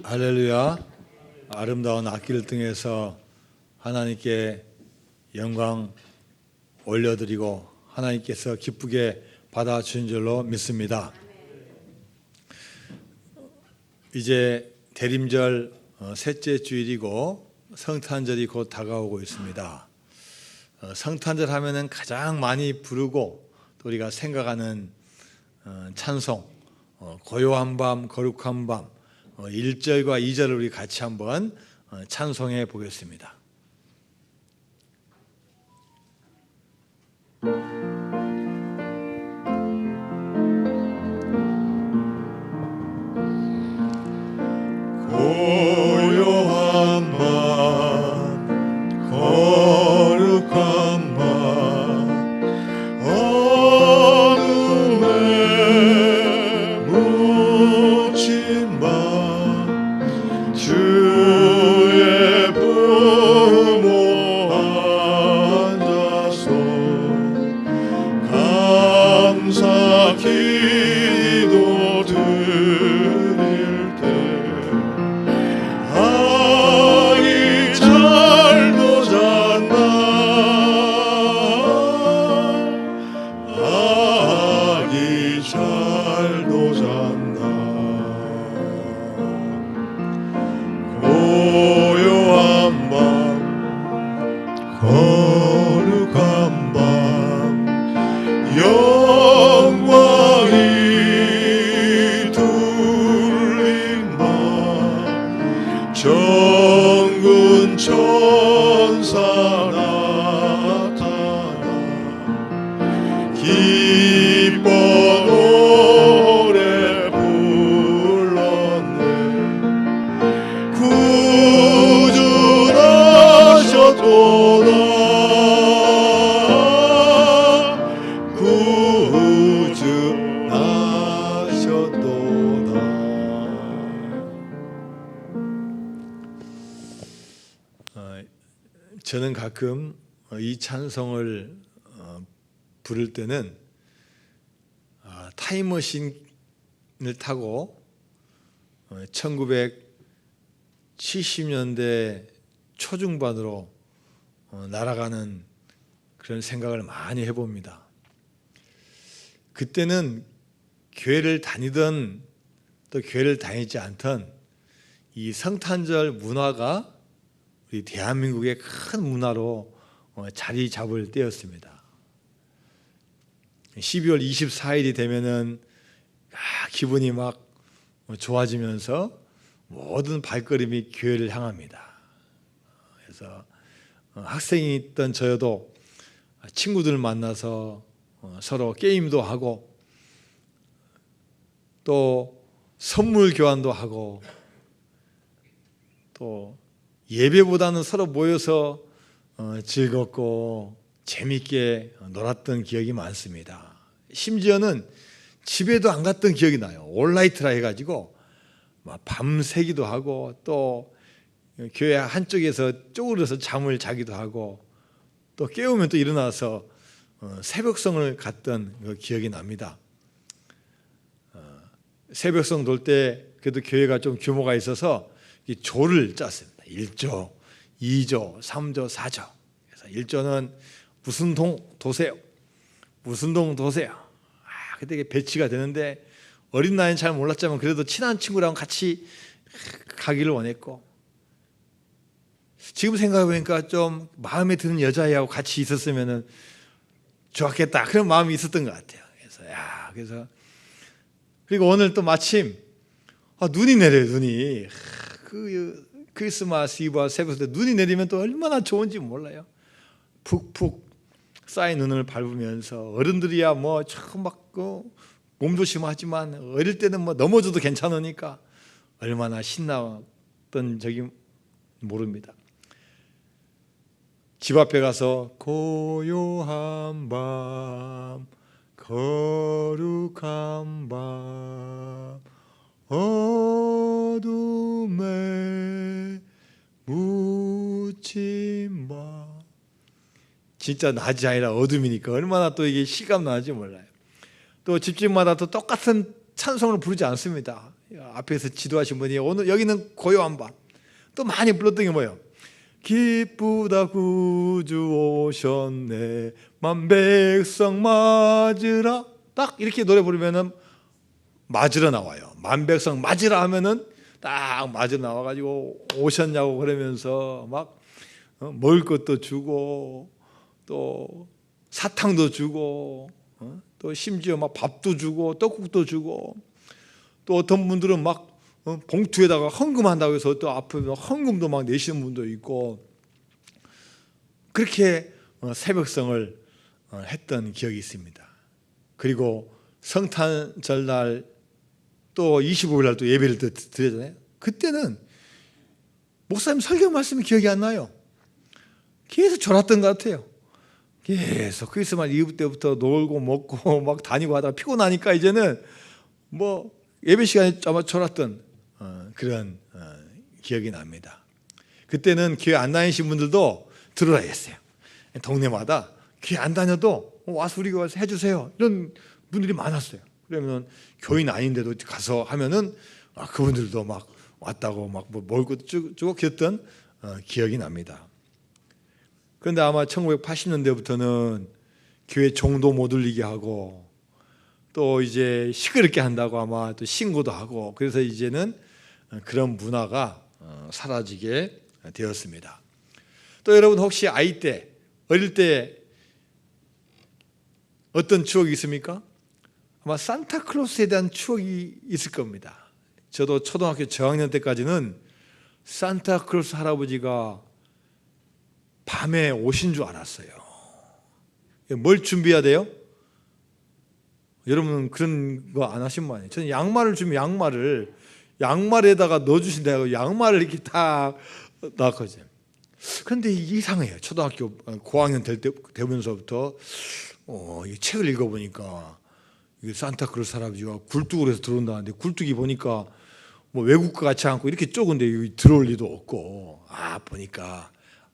할렐루야. 아름다운 악기를 통해서 하나님께 영광 올려드리고 하나님께서 기쁘게 받아주신 줄로 믿습니다. 이제 대림절 셋째 주일이고 성탄절이 곧 다가오고 있습니다. 성탄절 하면은 가장 많이 부르고 또 우리가 생각하는 찬송, 고요한 밤 거룩한 밤 1절과 2절을 우리 같이 한번 찬송해 보겠습니다. 고요한 밤 거룩한 밤 어둠에 묻힌 밤 주의 부모 앉아서 감사 기도 드릴 때 아기 잘도 잤나 아기 잘도 잤나 고요한 밤 거룩한 밤 영광이 둘린 밤 정군 천사 나타나 기뻐 노래 불렀네 구주하셨도다 저는 가끔 이 찬송을 부를 때는 타임머신을 타고 1970년대 초중반으로 날아가는 그런 생각을 많이 해봅니다. 그때는 교회를 다니던 또 교회를 다니지 않던 이 성탄절 문화가 우리 대한민국의 큰 문화로 자리 잡을 때였습니다. 12월 24일이 되면은 기분이 막 좋아지면서 모든 발걸음이 교회를 향합니다. 그래서 학생이 있던 저도 친구들을 만나서 서로 게임도 하고 또 선물 교환도 하고 또 예배보다는 서로 모여서 즐겁고 재밌게 놀았던 기억이 많습니다. 심지어는 집에도 안 갔던 기억이 나요. 올라이트라 해가지고 막 밤새기도 하고 또 교회 한쪽에서 쪼그려서 잠을 자기도 하고 또 깨우면 또 일어나서 새벽성을 갔던 그 기억이 납니다. 새벽성 돌 때 그래도 교회가 좀 규모가 있어서 조를 짰습니다. 1조, 2조, 3조, 4조. 그래서 1조는 무슨 동 도세요. 무슨 동 도세요. 그때 이게 배치가 되는데 어린 나이는 잘 몰랐지만 그래도 친한 친구랑 같이 가기를 원했고 지금 생각해보니까 좀 마음에 드는 여자애하고 같이 있었으면 좋았겠다 그런 마음이 있었던 것 같아요. 그래서 그리고 오늘 또 마침 눈이 내려요. 눈이 그 크리스마스 이브와 새벽 때 눈이 내리면 또 얼마나 좋은지 몰라요. 푹푹 쌓인 눈을 밟으면서 어른들이야 뭐 참 막 몸조심하지만 어릴 때는 뭐 넘어져도 괜찮으니까 얼마나 신나던 적이 모릅니다. 집 앞에 가서 고요한 밤 거룩한 밤 어둠에 묻힌 밤 진짜 낮이 아니라 어둠이니까 얼마나 또 이게 실감 나는지 몰라요. 또 집집마다 또 똑같은 찬송을 부르지 않습니다. 앞에서 지도하신 분이 오늘 여기는 고요한 밤 또 많이 불렀던 게 뭐예요? 기쁘다 구주 오셨네 만백성 맞으라. 딱 이렇게 노래 부르면은 맞으러 나와요. 만백성 맞으라 하면은 딱 맞으러 나와가지고 오셨냐고 그러면서 막 먹을 것도 주고 또 사탕도 주고 또 심지어 막 밥도 주고 떡국도 주고 또 어떤 분들은 막 봉투에다가 헌금한다고 해서 또 앞에 헌금도 막 내시는 분도 있고 그렇게 새벽성을 했던 기억이 있습니다. 그리고 성탄절 날 또 25일 날 또 예배를 드리잖아요. 그때는 목사님 설교 말씀이 기억이 안 나요. 계속 졸았던 것 같아요. 계속 크리스마스 이브 때부터 놀고 먹고 막 다니고 하다가 피곤하니까 이제는 뭐 예배 시간에 아마 졸았던 그런 기억이 납니다. 그때는 교회 안 다니신 분들도 들어야 했어요. 동네마다 교회 안 다녀도 와서 우리가 와서 해주세요 이런 분들이 많았어요. 그러면 교인 아닌데도 가서 하면은 그분들도 막 왔다고 막 뭐 먹을 것도 주고 그랬던 기억이 납니다. 그런데 아마 1980년대부터는 교회 종도 못 울리게 하고 또 이제 시끄럽게 한다고 아마 또 신고도 하고 그래서 이제는 그런 문화가 사라지게 되었습니다. 또 여러분 혹시 아이 때 어릴 때 어떤 추억이 있습니까? 아마 산타클로스에 대한 추억이 있을 겁니다. 저도 초등학교 저학년 때까지는 산타클로스 할아버지가 밤에 오신 줄 알았어요. 뭘 준비해야 돼요? 여러분은 그런 거 안 하신 거 아니에요? 저는 양말을 주면 양말에다가 넣어주신다고 양말을 이렇게 딱 넣었거든요. 그런데 이상해요. 초등학교 고학년 되면서부터 이 책을 읽어보니까 산타클로스 할아버지가 굴뚝으로 해서 들어온다는데 굴뚝이 보니까 뭐 외국과 같이 않고 이렇게 좁은데 들어올 리도 없고 보니까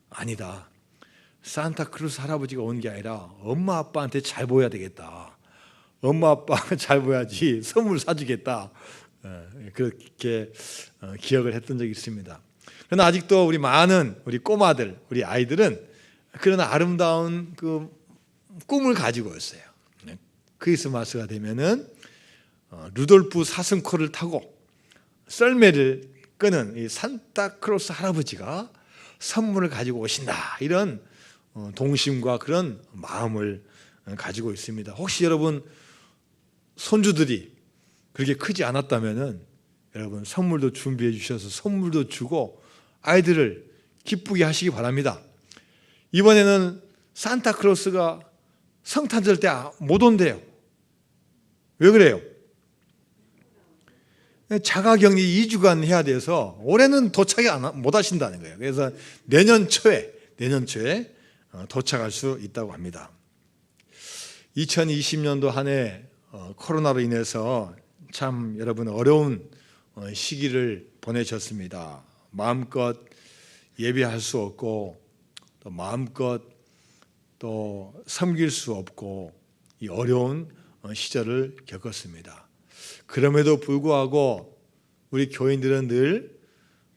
아니다. 산타클로스 할아버지가 온 게 아니라 엄마 아빠한테 잘 보여야 되겠다. 엄마 아빠가 잘 보여야지 선물 사주겠다. 그렇게 기억을 했던 적이 있습니다. 그러나 아직도 우리 많은 우리 꼬마들, 우리 아이들은 그런 아름다운 그 꿈을 가지고 있어요. 크리스마스가 되면은 루돌프 사슴코를 타고 썰매를 끄는 이 산타클로스 할아버지가 선물을 가지고 오신다. 이런 동심과 그런 마음을 가지고 있습니다. 혹시 여러분 손주들이 그렇게 크지 않았다면은 여러분 선물도 준비해 주셔서 선물도 주고 아이들을 기쁘게 하시기 바랍니다. 이번에는 산타클로스가 성탄절 때 못 온대요. 왜 그래요? 자가격리 2주간 해야 돼서 올해는 도착이 못 하신다는 거예요. 그래서 내년 초에 도착할 수 있다고 합니다. 2020년도 한 해 코로나로 인해서 참 여러분 어려운 시기를 보내셨습니다. 마음껏 예배할 수 없고 또 마음껏 또 섬길 수 없고 이 어려운 시절을 겪었습니다. 그럼에도 불구하고 우리 교인들은 늘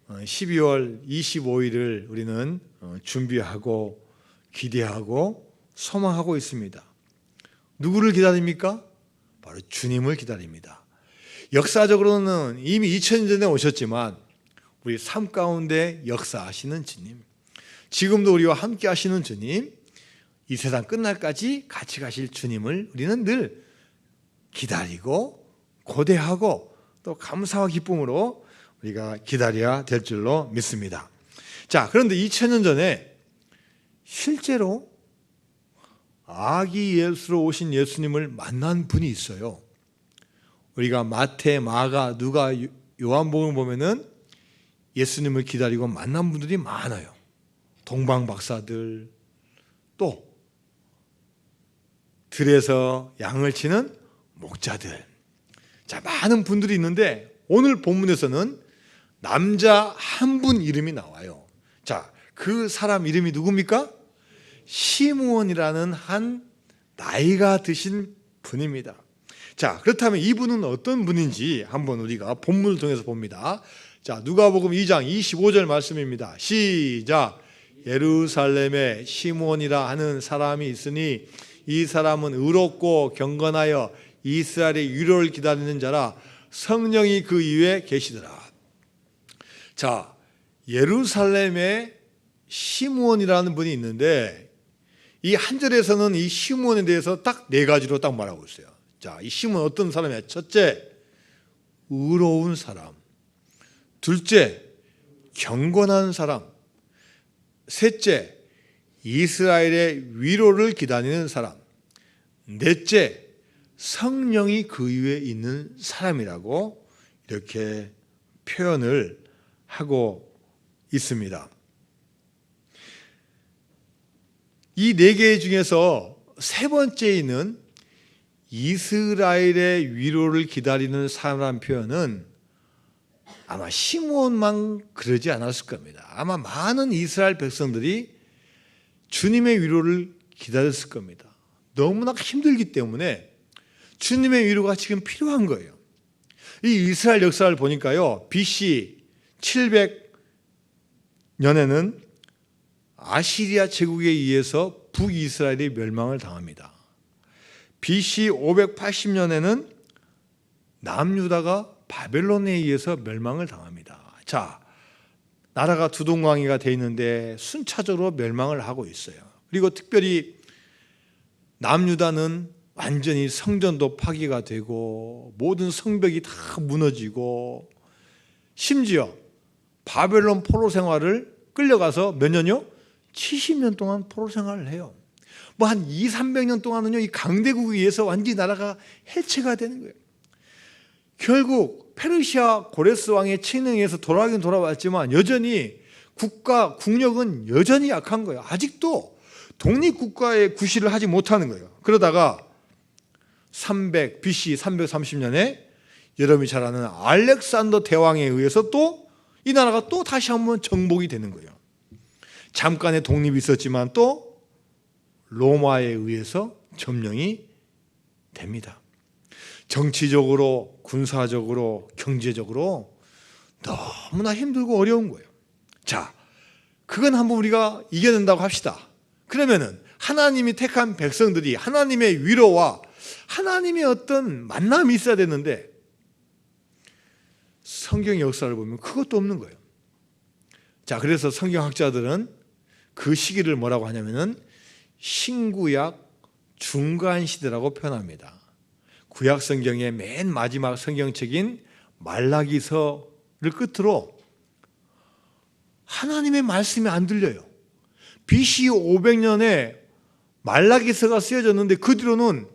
12월 25일을 우리는 준비하고 기대하고 소망하고 있습니다. 누구를 기다립니까? 바로 주님을 기다립니다. 역사적으로는 이미 2000년 전에 오셨지만 우리 삶 가운데 역사하시는 주님, 지금도 우리와 함께 하시는 주님, 이 세상 끝날까지 같이 가실 주님을 우리는 늘 기다리고 고대하고 또 감사와 기쁨으로 우리가 기다려야 될 줄로 믿습니다. 자, 그런데 2000년 전에 실제로 아기 예수로 오신 예수님을 만난 분이 있어요. 우리가 마태, 마가, 누가, 요한복음을 보면은 예수님을 기다리고 만난 분들이 많아요. 동방 박사들, 또 들에서 양을 치는 목자들. 자, 많은 분들이 있는데 오늘 본문에서는 남자 한 분 이름이 나와요. 자, 그 사람 이름이 누굽니까? 시므온이라는 한 나이가 드신 분입니다. 자, 그렇다면 이분은 어떤 분인지 한번 우리가 본문을 통해서 봅니다. 자, 누가복음 2장 25절 말씀입니다. 시작. 예루살렘에 시므온이라 하는 사람이 있으니 이 사람은 의롭고 경건하여 이스라엘의 위로를 기다리는 자라. 성령이 그 위에 계시더라. 자, 예루살렘에 시므온이라는 분이 있는데 이 한 절에서는 이 시므온에 대해서 딱 네 가지로 딱 말하고 있어요. 자, 이 시므온 어떤 사람이야? 첫째, 의로운 사람. 둘째, 경건한 사람. 셋째, 이스라엘의 위로를 기다리는 사람. 넷째, 성령이 그 위에 있는 사람이라고 이렇게 표현을 하고 있습니다. 이 네 개 중에서 세 번째에 있는 이스라엘의 위로를 기다리는 사람이라는 표현은 아마 시므온만 그러지 않았을 겁니다. 아마 많은 이스라엘 백성들이 주님의 위로를 기다렸을 겁니다. 너무나 힘들기 때문에 주님의 위로가 지금 필요한 거예요. 이 이스라엘 역사를 보니까요, BC 700년에는 아시리아 제국에 의해서 북이스라엘이 멸망을 당합니다. BC 580년에는 남유다가 바벨론에 의해서 멸망을 당합니다. 자, 나라가 두동강이가 돼 있는데 순차적으로 멸망을 하고 있어요. 그리고 특별히 남유다는 완전히 성전도 파괴가 되고 모든 성벽이 다 무너지고 심지어 바벨론 포로 생활을 끌려가서 몇 년요? 70년 동안 포로 생활을 해요. 뭐 한 200~300년 동안은요, 이 강대국에 의해서 완전히 나라가 해체가 되는 거예요. 결국 페르시아 고레스 왕의 칙령에서 돌아가긴 돌아왔지만 여전히 국력은 여전히 약한 거예요. 아직도 독립국가의 구실을 하지 못하는 거예요. 그러다가 BC 330년에 여러분이 잘 아는 알렉산더 대왕에 의해서 또 이 나라가 또 다시 한번 정복이 되는 거예요. 잠깐의 독립이 있었지만 또 로마에 의해서 점령이 됩니다. 정치적으로, 군사적으로, 경제적으로 너무나 힘들고 어려운 거예요. 자, 그건 한번 우리가 이겨낸다고 합시다. 그러면은 하나님이 택한 백성들이 하나님의 위로와 하나님의 어떤 만남이 있어야 되는데 성경 역사를 보면 그것도 없는 거예요. 자, 그래서 성경학자들은 그 시기를 뭐라고 하냐면은 신구약 중간 시대라고 표현합니다. 구약 성경의 맨 마지막 성경책인 말라기서를 끝으로 하나님의 말씀이 안 들려요. BC 500년에 말라기서가 쓰여졌는데 그 뒤로는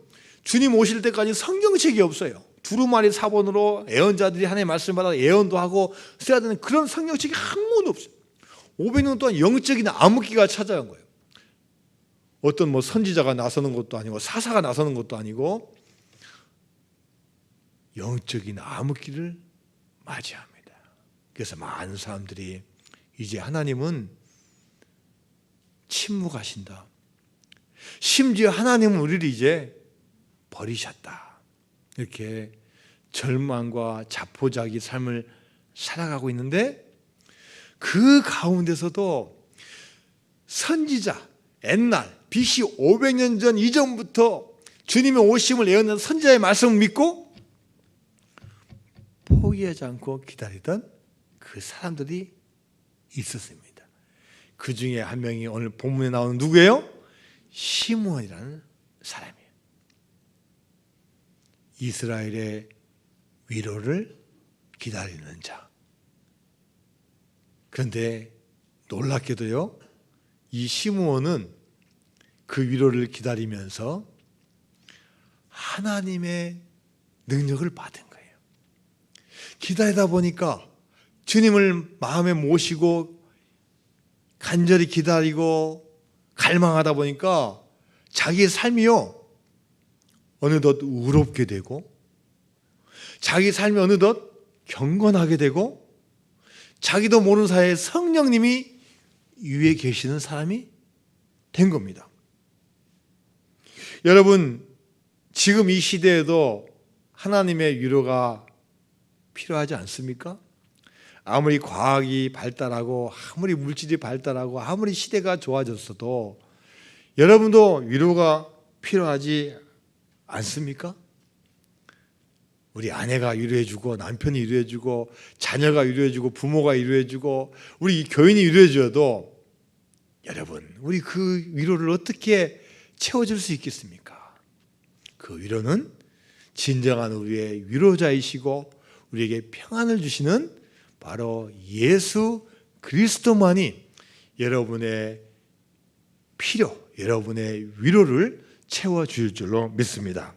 주님 오실 때까지 성경책이 없어요. 두루마리 사본으로 예언자들이 하나님의 말씀을 받아 예언도 하고 써야 되는 그런 성경책이 한 권도 없어요. 500년 동안 영적인 암흑기가 찾아온 거예요. 어떤 뭐 선지자가 나서는 것도 아니고 사사가 나서는 것도 아니고 영적인 암흑기를 맞이합니다. 그래서 많은 사람들이 이제 하나님은 침묵하신다. 심지어 하나님은 우리를 이제 버리셨다. 이렇게 절망과 자포자기 삶을 살아가고 있는데 그 가운데서도 선지자, 옛날 BC 500년 전 이전부터 주님의 오심을 예언한 선지자의 말씀을 믿고 포기하지 않고 기다리던 그 사람들이 있었습니다. 그 중에 한 명이 오늘 본문에 나오는 누구예요? 시므온이라는 사람이에요. 이스라엘의 위로를 기다리는 자. 그런데 놀랍게도요, 이 시므온은 그 위로를 기다리면서 하나님의 능력을 받은 거예요. 기다리다 보니까 주님을 마음에 모시고 간절히 기다리고 갈망하다 보니까 자기의 삶이요, 어느덧 의롭게 되고 자기 삶이 어느덧 경건하게 되고 자기도 모르는 사이에 성령님이 위에 계시는 사람이 된 겁니다. 여러분, 지금 이 시대에도 하나님의 위로가 필요하지 않습니까? 아무리 과학이 발달하고 아무리 물질이 발달하고 아무리 시대가 좋아졌어도 여러분도 위로가 필요하지 않습니까? 우리 아내가 위로해주고 남편이 위로해주고 자녀가 위로해주고 부모가 위로해주고 우리 교인이 위로해줘도 여러분 우리 그 위로를 어떻게 채워줄 수 있겠습니까? 그 위로는 진정한 우리의 위로자이시고 우리에게 평안을 주시는 바로 예수 그리스도만이 여러분의 필요, 여러분의 위로를 채워줄 줄로 믿습니다.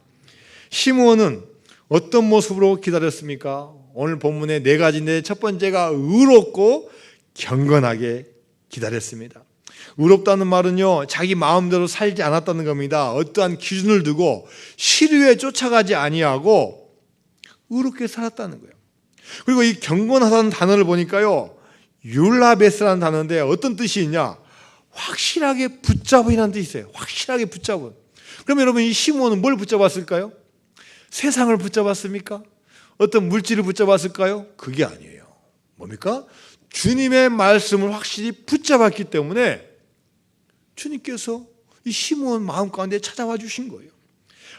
시므온은 어떤 모습으로 기다렸습니까? 오늘 본문의 네 가지인데 첫 번째가 의롭고 경건하게 기다렸습니다. 의롭다는 말은요, 자기 마음대로 살지 않았다는 겁니다. 어떠한 기준을 두고 시류에 쫓아가지 아니하고 의롭게 살았다는 거예요. 그리고 이 경건하다는 단어를 보니까요, 율라베스라는 단어인데 어떤 뜻이 있냐? 확실하게 붙잡은이라는 뜻이 있어요. 확실하게 붙잡은. 그럼 여러분 이 시므온은 뭘 붙잡았을까요? 세상을 붙잡았습니까? 어떤 물질을 붙잡았을까요? 그게 아니에요. 뭡니까? 주님의 말씀을 확실히 붙잡았기 때문에 주님께서 이 시므온 마음 가운데 찾아와 주신 거예요.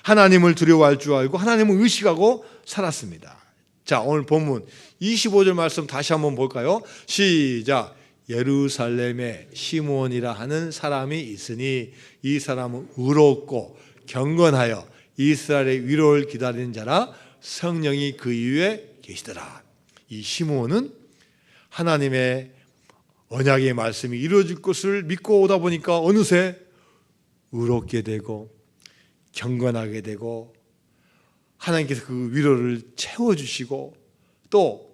하나님을 두려워할 줄 알고 하나님을 의식하고 살았습니다. 자, 오늘 본문 25절 말씀 다시 한번 볼까요? 시작. 예루살렘에 시므온이라 하는 사람이 있으니 이 사람은 의롭고 경건하여 이스라엘의 위로를 기다리는 자라 성령이 그 이유에 계시더라. 이 시므온은 하나님의 언약의 말씀이 이루어질 것을 믿고 오다 보니까 어느새 의롭게 되고 경건하게 되고 하나님께서 그 위로를 채워주시고 또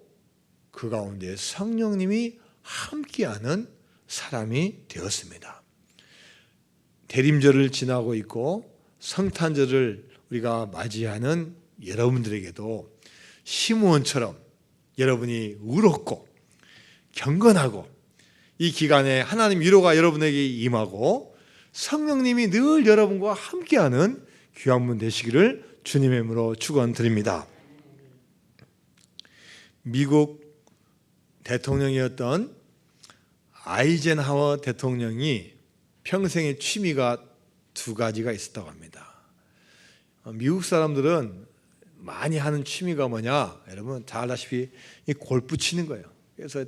그 가운데 성령님이 함께하는 사람이 되었습니다. 대림절을 지나고 있고 성탄절을 우리가 맞이하는 여러분들에게도 시므온처럼 여러분이 의롭고 경건하고 이 기간에 하나님 위로가 여러분에게 임하고 성령님이 늘 여러분과 함께하는 귀한 분 되시기를 주님의 이름으로 축원드립니다. 미국 대통령이었던 아이젠하워 대통령이 평생의 취미가 두 가지가 있었다고 합니다. 미국 사람들은 많이 하는 취미가 뭐냐? 여러분 다 알다시피 이 골프 치는 거예요. 그래서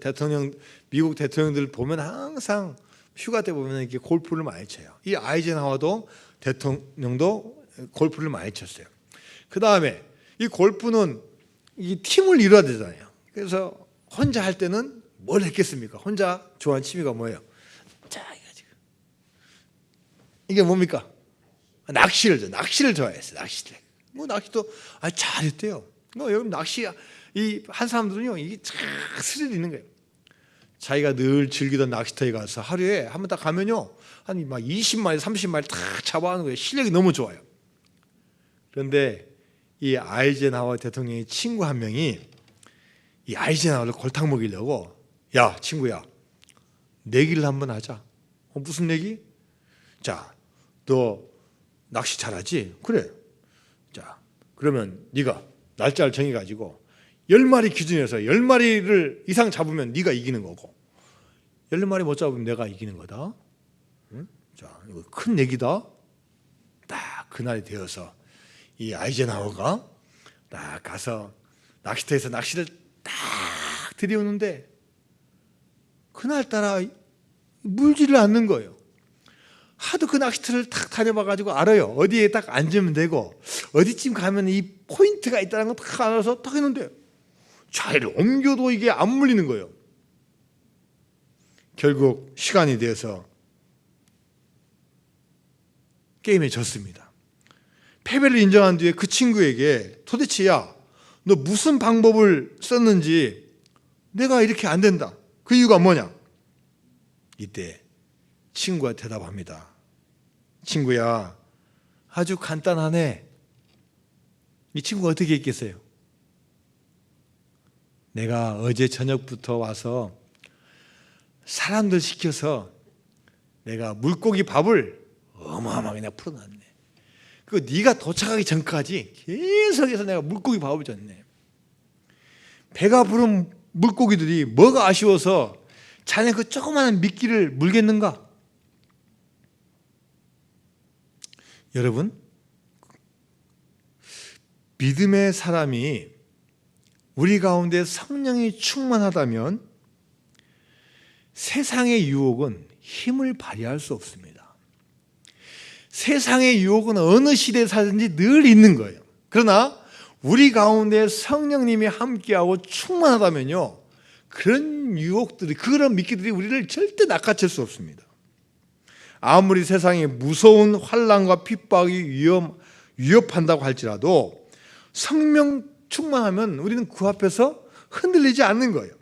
미국 대통령들 보면 항상 휴가 때 보면 이렇게 골프를 많이 쳐요. 이 아이젠하워도 대통령도 골프를 많이 쳤어요. 그 다음에 이 골프는 이 팀을 이뤄야 되잖아요. 그래서 혼자 할 때는 뭘 했겠습니까? 혼자 좋아하는 취미가 뭐예요? 자, 이게 뭡니까? 낚시를 좋아했어요. 낚시를. 뭐 낚시도 잘했대요. 여러분 낚시 이 한 사람들은요 이게 참 스릴 있는 거예요. 자기가 늘 즐기던 낚시터에 가서 하루에 한 번 딱 가면요 한 막 20마리, 30마리 딱 잡아하는 거예요. 실력이 너무 좋아요. 그런데 이 아이젠하워 대통령의 친구 한 명이 이 아이젠하워를 골탕 먹이려고 야 친구야 내기를 한번 하자. 무슨 내기? 자, 너 낚시 잘하지? 그래. 자, 그러면 네가 날짜를 정해가지고 10마리 기준에서 10마리를 이상 잡으면 네가 이기는 거고 10마리 못 잡으면 내가 이기는 거다. 응? 자, 이거 큰 내기다. 딱 그날이 되어서 이 아이젠하워가 딱 가서 낚시터에서 낚시를 딱 들이오는데 그날따라 물지를 않는 거예요. 하도 그 낚시터를 딱 다녀봐가지고 알아요. 어디에 딱 앉으면 되고 어디쯤 가면 이 포인트가 있다는 걸 딱 알아서 딱 했는데 자리를 옮겨도 이게 안 물리는 거예요. 결국 시간이 돼서 게임에 졌습니다. 패배를 인정한 뒤에 그 친구에게 도대체 너 무슨 방법을 썼는지 내가 이렇게 안 된다. 그 이유가 뭐냐? 이때 친구가 대답합니다. 친구야, 아주 간단하네. 이 친구가 어떻게 했겠어요? 내가 어제 저녁부터 와서 사람들 시켜서 내가 물고기 밥을 어마어마하게 내가 풀어놨네. 그 네가 도착하기 전까지 계속해서 내가 물고기 밥을 줬네. 배가 부른 물고기들이 뭐가 아쉬워서 자네 그 조그마한 미끼를 물겠는가? 여러분, 믿음의 사람이 우리 가운데 성령이 충만하다면 세상의 유혹은 힘을 발휘할 수 없습니다. 세상의 유혹은 어느 시대에 살든지 늘 있는 거예요. 그러나 우리 가운데 성령님이 함께하고 충만하다면요, 그런 유혹들이, 그런 미끼들이 우리를 절대 낚아챌 수 없습니다. 아무리 세상에 무서운 환난과 핍박이 위협한다고 할지라도 성령 충만하면 우리는 그 앞에서 흔들리지 않는 거예요.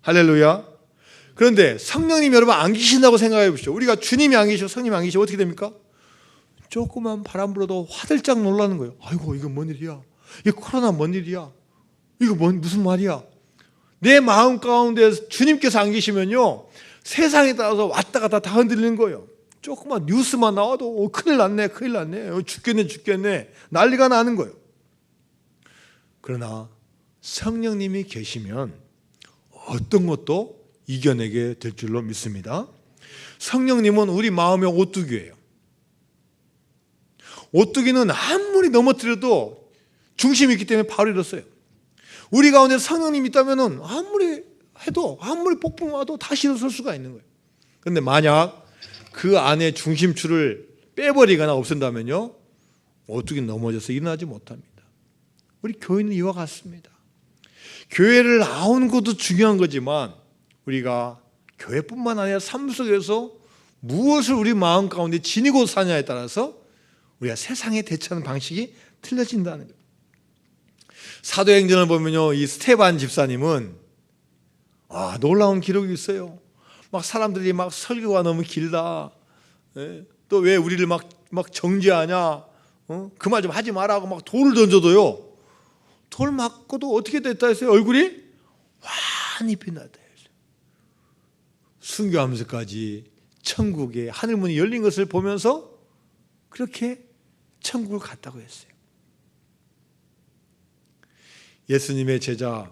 할렐루야. 그런데 성령님 여러분 안 계신다고 생각해 보십시오. 우리가 주님이 안 계시고 성령이 안 계시고 어떻게 됩니까? 조그만 바람 불어도 화들짝 놀라는 거예요. 아이고, 이거 뭔 일이야? 이 코로나 뭔 일이야? 이거 무슨 말이야? 내 마음 가운데 주님께서 안 계시면요, 세상에 따라서 왔다 갔다 다 흔들리는 거예요. 조그만 뉴스만 나와도 큰일 났네, 큰일 났네, 죽겠네 난리가 나는 거예요. 그러나 성령님이 계시면 어떤 것도 이겨내게 될 줄로 믿습니다. 성령님은 우리 마음의 오뚜기예요. 오뚜기는 아무리 넘어뜨려도 중심이 있기 때문에 바로 일어서요. 우리 가운데 성령님이 있다면 아무리 해도, 아무리 폭풍 와도 다시 일어설 수가 있는 거예요. 그런데 만약 그 안에 중심줄을 빼버리거나 없앤다면요, 오뚜기 넘어져서 일어나지 못합니다. 우리 교회는 이와 같습니다. 교회를 나오는 것도 중요한 거지만 우리가 교회뿐만 아니라 삶 속에서 무엇을 우리 마음 가운데 지니고 사냐에 따라서 우리가 세상에 대처하는 방식이 틀려진다는 거예요. 사도행전을 보면요, 이 스테반 집사님은 놀라운 기록이 있어요. 막 사람들이 막 설교가 너무 길다, 또 왜 우리를 막 정죄하냐, 그 말 좀 하지 말라고 막 돌을 던져도요, 돌 맞고도 어떻게 됐다 했어요? 얼굴이 환히 빛났다 했어요. 순교하면서까지 천국의 하늘문이 열린 것을 보면서 그렇게 천국을 갔다고 했어요. 예수님의 제자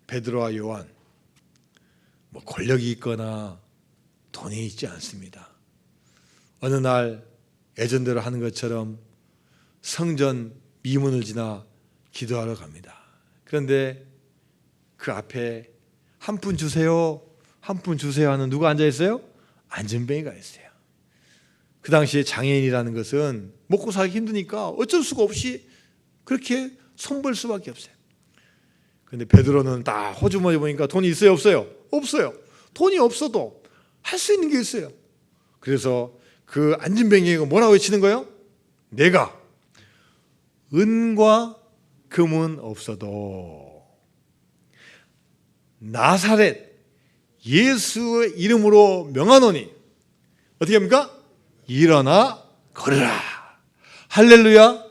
베드로와 요한, 권력이 있거나 돈이 있지 않습니다. 어느 날 예전대로 하는 것처럼 성전 미문을 지나 기도하러 갑니다. 그런데 그 앞에 한 푼 주세요, 한 푼 주세요 하는 누가 앉아 있어요? 안전뱅이가 있어요. 그 당시에 장애인이라는 것은 먹고 살기 힘드니까 어쩔 수가 없이 그렇게 손벌 수밖에 없어요. 그런데 베드로는 딱 호주머니 보니까 돈이 있어요, 없어요? 없어요. 돈이 없어도 할 수 있는 게 있어요. 그래서 그 안전뱅이가 뭐라고 외치는 거예요? 내가 은과 금은 없어도 나사렛 예수의 이름으로 명하노니 어떻게 합니까? 일어나 걸으라. 할렐루야,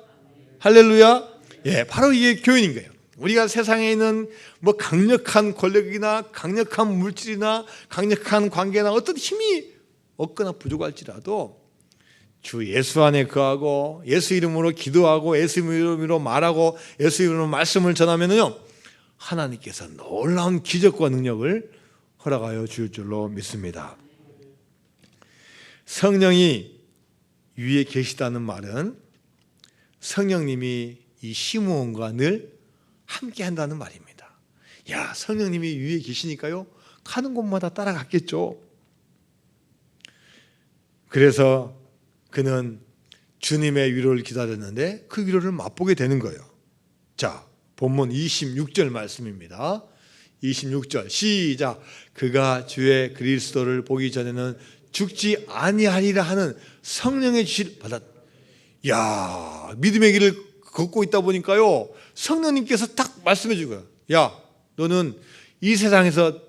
할렐루야. 예, 바로 이게 교인인 거예요. 우리가 세상에 있는 강력한 권력이나 강력한 물질이나 강력한 관계나 어떤 힘이 없거나 부족할지라도 주 예수 안에 거하고 예수 이름으로 기도하고 예수 이름으로 말하고 예수 이름으로 말씀을 전하면요, 하나님께서 놀라운 기적과 능력을 허락하여 줄 줄로 믿습니다. 성령이 위에 계시다는 말은 성령님이 이 시므온과 늘 함께 한다는 말입니다. 야, 성령님이 위에 계시니까요, 가는 곳마다 따라갔겠죠. 그래서 그는 주님의 위로를 기다렸는데 그 위로를 맛보게 되는 거예요. 자, 본문 26절 말씀입니다. 26절 시작. 그가 주의 그리스도를 보기 전에는 죽지 아니하리라 하는 성령의 지시를 받았다. 야, 믿음의 길을 걷고 있다 보니까요, 성령님께서 딱 말씀해 준 거예요. 야, 너는 이 세상에서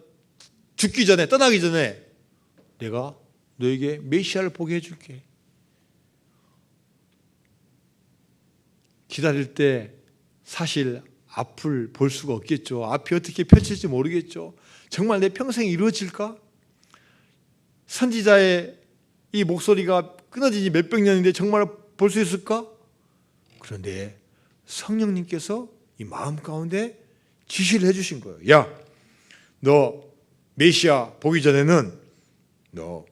죽기 전에, 떠나기 전에 내가 너에게 메시아를 보게 해줄게. 기다릴 때 사실 앞을 볼 수가 없겠죠. 앞이 어떻게 펼칠지 모르겠죠. 정말 내 평생이 이루어질까? 선지자의 이 목소리가 끊어진 지 몇백 년인데 정말 볼 수 있을까? 그런데 성령님께서 이 마음 가운데 지시를 해주신 거예요. 야, 너 메시아 보기 전에는 너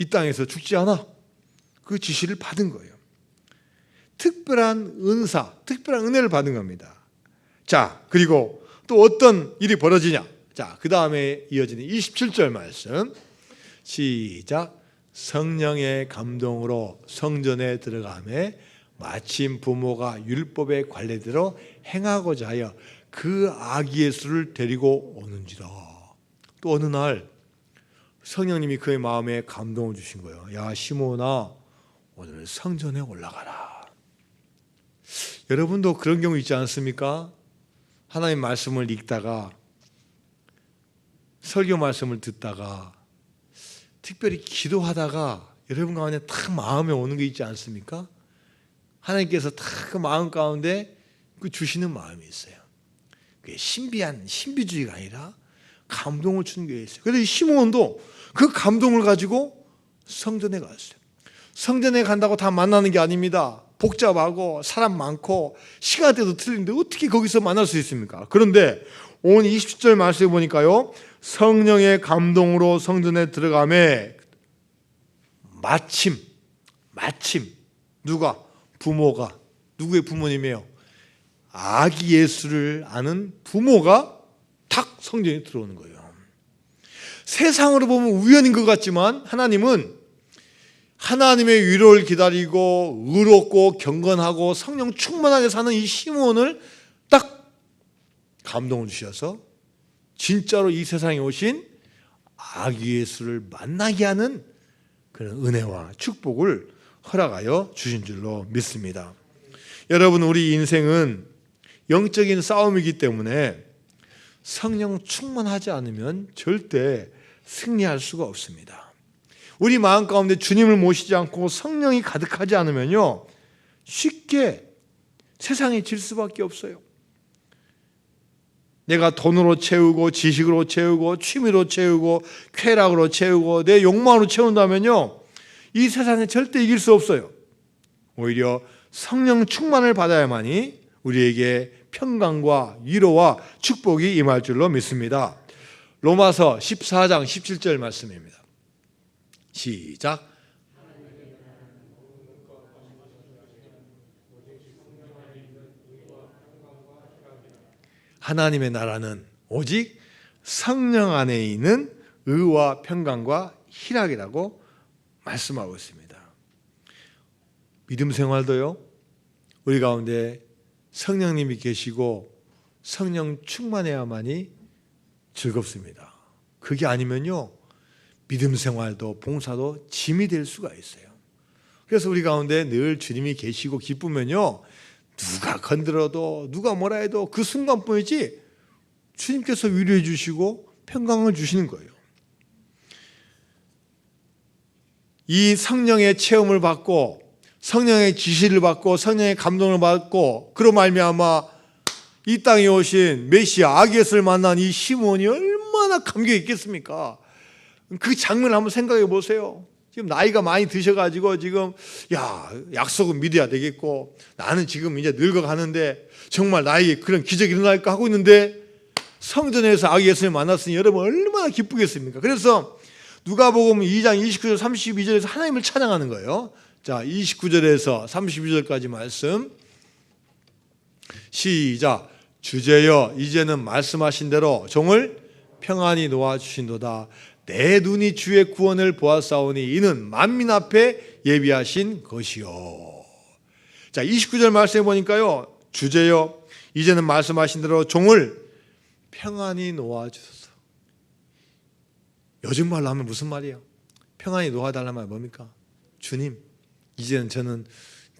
이 땅에서 죽지 않아. 그 지시를 받은 거예요. 특별한 은사, 특별한 은혜를 받은 겁니다. 자, 그리고 또 어떤 일이 벌어지냐? 자, 그 다음에 이어지는 27절 말씀 시작. 성령의 감동으로 성전에 들어가매 마침 부모가 율법의 관례대로 행하고자 하여 그 아기 예수를 데리고 오는지라. 또 어느 날 성령님이 그의 마음에 감동을 주신 거예요. 야, 시몬아, 오늘 성전에 올라가라. 여러분도 그런 경우 있지 않습니까? 하나님 말씀을 읽다가 설교 말씀을 듣다가 특별히 기도하다가 여러분 가운데 딱 마음에 오는 게 있지 않습니까? 하나님께서 딱 그 마음 가운데 그 주시는 마음이 있어요. 그게 신비한 신비주의가 아니라 감동을 주는 게 있어요. 그래서 이 시몬도 그 감동을 가지고 성전에 갔어요. 성전에 간다고 다 만나는 게 아닙니다. 복잡하고 사람 많고 시간대도 틀린데 어떻게 거기서 만날 수 있습니까? 그런데 오늘 20절 말씀에 보니까요, 성령의 감동으로 성전에 들어가매 마침 누가? 부모가, 누구의 부모님이에요? 아기 예수를 아는 부모가 탁 성전에 들어오는 거예요. 세상으로 보면 우연인 것 같지만 하나님은 하나님의 위로를 기다리고 의롭고 경건하고 성령 충만하게 사는 이 시몬을 딱 감동을 주셔서 진짜로 이 세상에 오신 아기 예수를 만나게 하는 그런 은혜와 축복을 허락하여 주신 줄로 믿습니다. 여러분, 우리 인생은 영적인 싸움이기 때문에 성령 충만하지 않으면 절대 승리할 수가 없습니다. 우리 마음 가운데 주님을 모시지 않고 성령이 가득하지 않으면요, 쉽게 세상에 질 수밖에 없어요. 내가 돈으로 채우고 지식으로 채우고 취미로 채우고 쾌락으로 채우고 내 욕망으로 채운다면요, 이 세상에 절대 이길 수 없어요. 오히려 성령 충만을 받아야만이 우리에게 평강과 위로와 축복이 임할 줄로 믿습니다. 로마서 14장 17절 말씀입니다. 시작. 하나님의 나라는 오직 성령 안에 있는 의와 평강과 희락이라고 말씀하고 있습니다. 믿음 생활도요, 우리 가운데 성령님이 계시고 성령 충만해야만이 즐겁습니다. 그게 아니면요, 믿음 생활도 봉사도 짐이 될 수가 있어요. 그래서 우리 가운데 늘 주님이 계시고 기쁘면요, 누가 건드려도 누가 뭐라 해도 그 순간뿐이지 주님께서 위로해 주시고 평강을 주시는 거예요. 이 성령의 체험을 받고 성령의 지시를 받고 성령의 감동을 받고 그로 말미암아 이 땅에 오신 메시아 아기 예수를 만난 이 시몬이 얼마나 감격이 있겠습니까? 그 장면을 한번 생각해 보세요. 지금 나이가 많이 드셔가지고 지금 약속은 믿어야 되겠고 나는 지금 이제 늙어가는데 정말 나에게 그런 기적이 일어날까 하고 있는데 성전에서 아기 예수를 만났으니 여러분 얼마나 기쁘겠습니까? 그래서 누가복음 2장 29절 32절에서 하나님을 찬양하는 거예요. 자, 29절에서 32절까지 말씀 시작. 주제여 이제는 말씀하신 대로 종을 평안히 놓아주신도다. 내 눈이 주의 구원을 보았사오니 이는 만민 앞에 예비하신 것이요. 자, 29절 말씀해 보니까요, 주제여 이제는 말씀하신 대로 종을 평안히 놓아주소서. 요즘 말로 하면 무슨 말이에요? 평안히 놓아달라는 말 뭡니까? 주님, 이제는 저는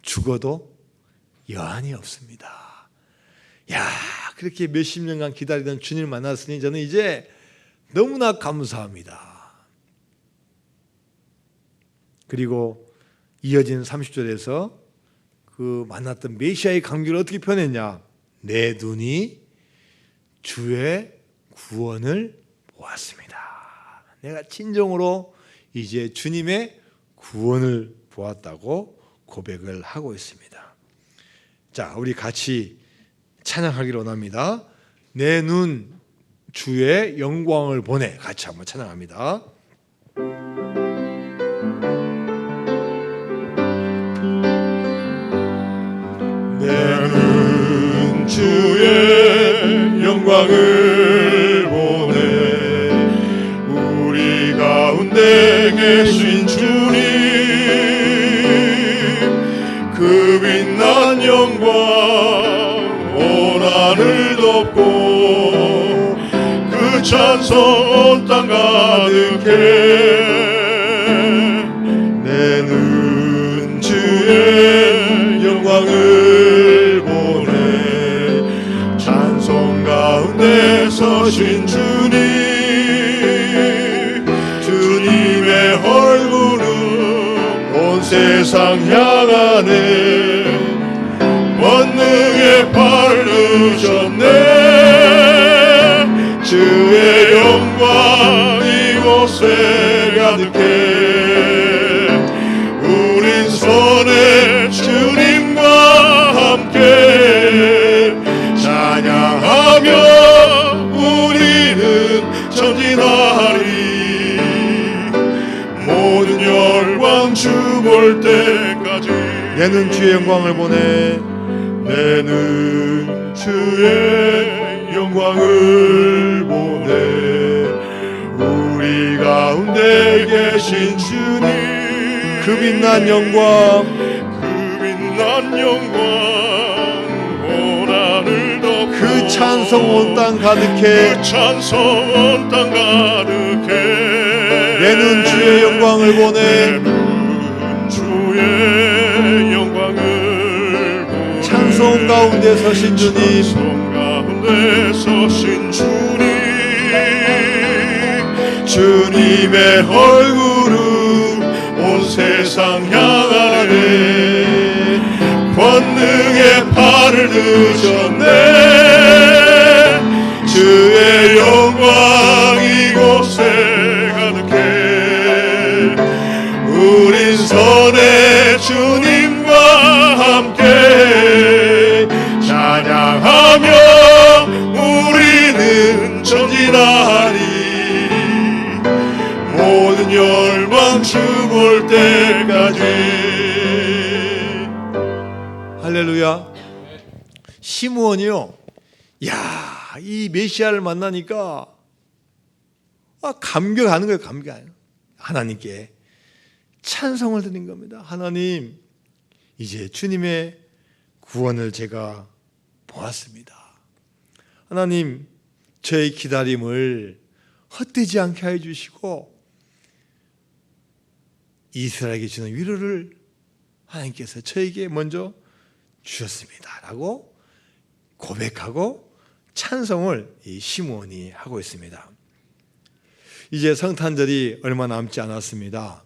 죽어도 여한이 없습니다. 그렇게 몇십 년간 기다리던 주님을 만났으니 저는 이제 너무나 감사합니다. 그리고 이어진 30절에서 그 만났던 메시아의 감격을 어떻게 표현했냐? 내 눈이 주의 구원을 보았습니다. 내가 진정으로 이제 주님의 구원을 보았다고 고백을 하고 있습니다. 자, 우리 같이 찬양하기를 원합니다. 내 눈 주의 영광을 보내. 같이 한번 찬양합니다. 내 눈 주의 영광을 보내. 우리 가운데 계신 주님, 그 빛난 영광 온 하늘 덮고 그 찬송 온 땅 가득해. 내 눈 주의 영광을 보내. 찬송 가운데 서신 주님, 주님의 얼굴은 온 세상 향하네. 권능의 팔을 드셨네. 주의 영광 이곳에 가득해. 우린 손에 주님과 함께 찬양하며 우리는 전진하리. 모든 열방 주 볼 때까지. 내 눈 주의 영광을 보내. 내 눈 주의 영광을 보내. 우리 가운데 계신 주님, 그 빛난 영광, 그 빛난 영광 온 하늘 덮고 그 찬송 온 땅 가득해. 그 찬송 온 땅 가득해. 내 눈 주의 영광을 보내. 내 눈 주의 영광을 보내. 찬송 가운데 서신 주님, 찬송 가운데 서신 주님, 주님의 얼굴은 온 세상 향하네. 권능의 팔을 드셨네. 주의 영광 이곳에 가득해. 우린 선의 주님과 함께 찬양하며 우리는 전진하리. 모든 열방 주 볼 때까지. 할렐루야. 시므온이요, 야, 이 메시아를 만나니까 감격하는 거예요. 감격. 하나님께 찬송을 드린 겁니다. 하나님, 이제 주님의 구원을 제가 보았습니다. 하나님, 저의 기다림을 헛되지 않게 해 주시고 이스라엘에게 주는 위로를 하나님께서 저에게 먼저 주셨습니다 라고 고백하고 찬송을 이 시므온이 하고 있습니다. 이제 성탄절이 얼마 남지 않았습니다.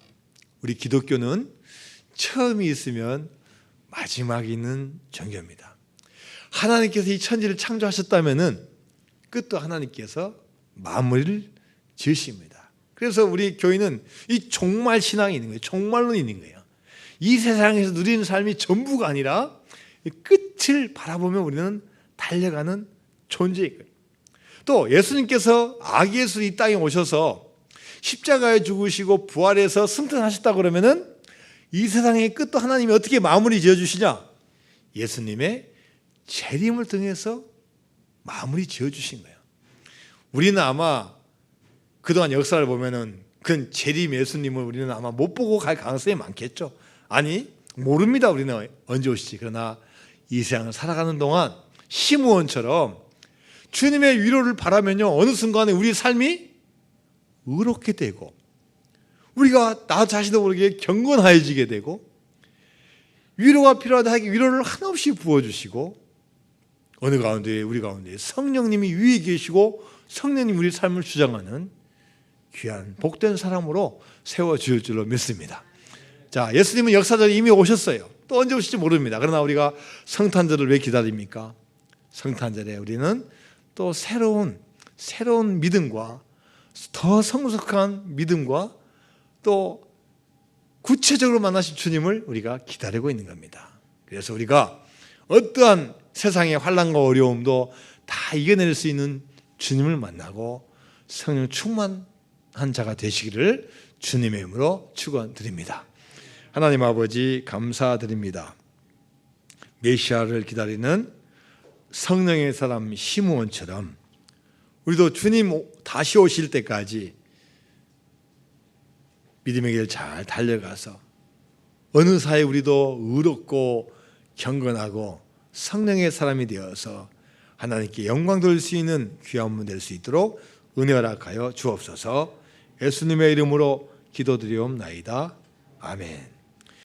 우리 기독교는 처음이 있으면 마지막이 있는 종교입니다. 하나님께서 이 천지를 창조하셨다면 끝도 하나님께서 마무리를 지으십니다. 그래서 우리 교인은 이 종말 신앙이 있는 거예요. 종말론이 있는 거예요. 이 세상에서 누리는 삶이 전부가 아니라 끝을 바라보며 우리는 달려가는 존재인 거예요. 또 예수님께서 아기 예수 이 땅에 오셔서 십자가에 죽으시고 부활해서 승천하셨다 그러면은 이 세상의 끝도 하나님이 어떻게 마무리 지어주시냐? 예수님의 재림을 통해서 마무리 지어주신 거예요. 우리는 아마 그동안 역사를 보면은 그 재림 예수님을 우리는 아마 못 보고 갈 가능성이 많겠죠. 아니, 모릅니다. 우리는 언제 오실지. 그러나 이 세상을 살아가는 동안 시므온처럼 주님의 위로를 바라면요, 어느 순간에 우리 삶이 의롭게 되고 우리가 나 자신도 모르게 경건해지게 되고 위로가 필요하다 하기 위로를 한없이 부어주시고 어느 가운데 우리 가운데 성령님이 위에 계시고 성령님 우리 삶을 주장하는 귀한 복된 사람으로 세워질 줄로 믿습니다. 자, 예수님은 역사적으로 이미 오셨어요. 또 언제 오실지 모릅니다. 그러나 우리가 성탄절을 왜 기다립니까? 성탄절에 우리는 또 새로운 믿음과 더 성숙한 믿음과 또 구체적으로 만나신 주님을 우리가 기다리고 있는 겁니다. 그래서 우리가 어떠한 세상의 환난과 어려움도 다 이겨낼 수 있는 주님을 만나고 성령 충만한 자가 되시기를 주님의 이름으로 축원드립니다. 하나님 아버지 감사드립니다. 메시아를 기다리는 성령의 사람 시므온처럼 우리도 주님 다시 오실 때까지 믿음의 길 잘 달려가서 어느 사이 우리도 의롭고 경건하고 성령의 사람이 되어서 하나님께 영광 돌릴 수 있는 귀한 분 될 수 있도록 은혜 허락하여 주옵소서. 예수님의 이름으로 기도드리옵나이다. 아멘.